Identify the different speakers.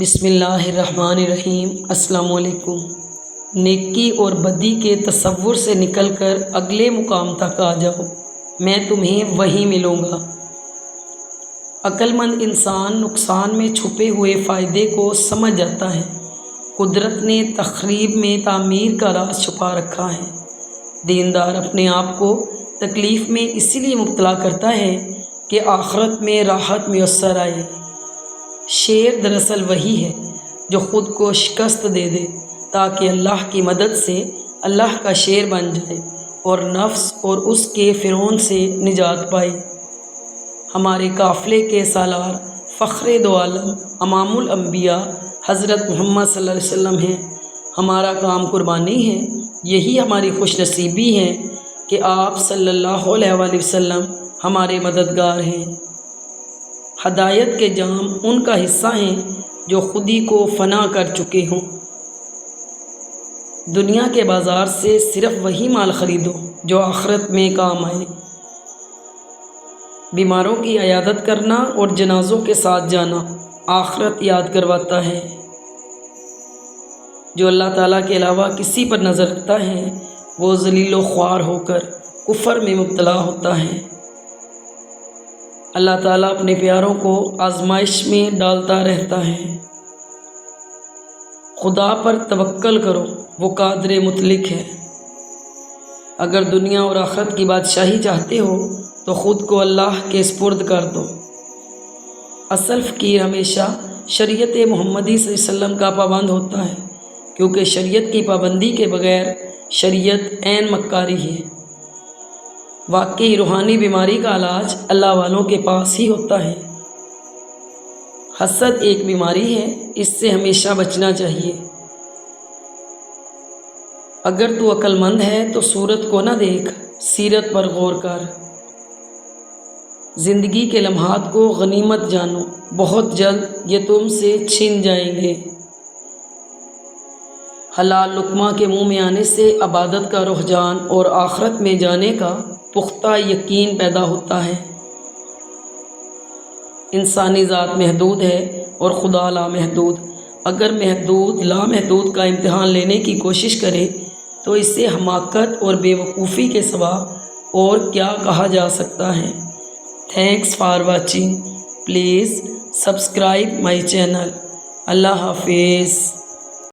Speaker 1: بسم اللہ الرحمن الرحیم۔ السلام علیکم۔ نیکی اور بدی کے تصور سے نکل کر اگلے مقام تک آ جاؤ، میں تمہیں وہیں ملوں گا۔ عقل مند انسان نقصان میں چھپے ہوئے فائدے کو سمجھ جاتا ہے۔ قدرت نے تخریب میں تعمیر کا راز چھپا رکھا ہے۔ دیندار اپنے آپ کو تکلیف میں اسی لیے مبتلا کرتا ہے کہ آخرت میں راحت میسر آئے۔ شیر دراصل وہی ہے جو خود کو شکست دے دے تاکہ اللہ کی مدد سے اللہ کا شیر بن جائے اور نفس اور اس کے فرعون سے نجات پائے۔ ہمارے قافلے کے سالار فخر دو عالم امام الانبیاء حضرت محمد صلی اللہ علیہ وسلم ہیں۔ ہمارا کام قربانی ہے، یہی ہماری خوش نصیبی ہے کہ آپ صلی اللہ علیہ وآلہ وسلم ہمارے مددگار ہیں۔ ہدایت کے جام ان کا حصہ ہیں جو خودی کو فنا کر چکے ہوں۔ دنیا کے بازار سے صرف وہی مال خریدو جو آخرت میں کام آئے۔ بیماروں کی عیادت کرنا اور جنازوں کے ساتھ جانا آخرت یاد کرواتا ہے۔ جو اللہ تعالیٰ کے علاوہ کسی پر نظر رکھتا ہے وہ ذلیل و خوار ہو کر کفر میں مبتلا ہوتا ہے۔ اللہ تعالیٰ اپنے پیاروں کو آزمائش میں ڈالتا رہتا ہے۔ خدا پر توکل کرو، وہ قادر مطلق ہے۔ اگر دنیا اور آخرت کی بادشاہی چاہتے ہو تو خود کو اللہ کے سپرد کر دو۔ اصل فقیر ہمیشہ شریعت محمدی صلی اللہ علیہ وسلم کا پابند ہوتا ہے، کیونکہ شریعت کی پابندی کے بغیر شریعت عین مکاری ہے۔ واقعی روحانی بیماری کا علاج اللہ والوں کے پاس ہی ہوتا ہے۔ حسد ایک بیماری ہے، اس سے ہمیشہ بچنا چاہیے۔ اگر تو عقل مند ہے تو صورت کو نہ دیکھ، سیرت پر غور کر۔ زندگی کے لمحات کو غنیمت جانو، بہت جلد یہ تم سے چھن جائیں گے۔ حلال لقمہ کے منہ میں آنے سے عبادت کا رجحان اور آخرت میں جانے کا پختہ یقین پیدا ہوتا ہے۔ انسانی ذات محدود ہے اور خدا لامحدود۔ اگر محدود لامحدود کا امتحان لینے کی کوشش کرے تو اسے حماقت اور بے وقوفی کے سوا اور کیا کہا جا سکتا ہے۔ Thanks for watching, please subscribe my channel. Allah حافظ۔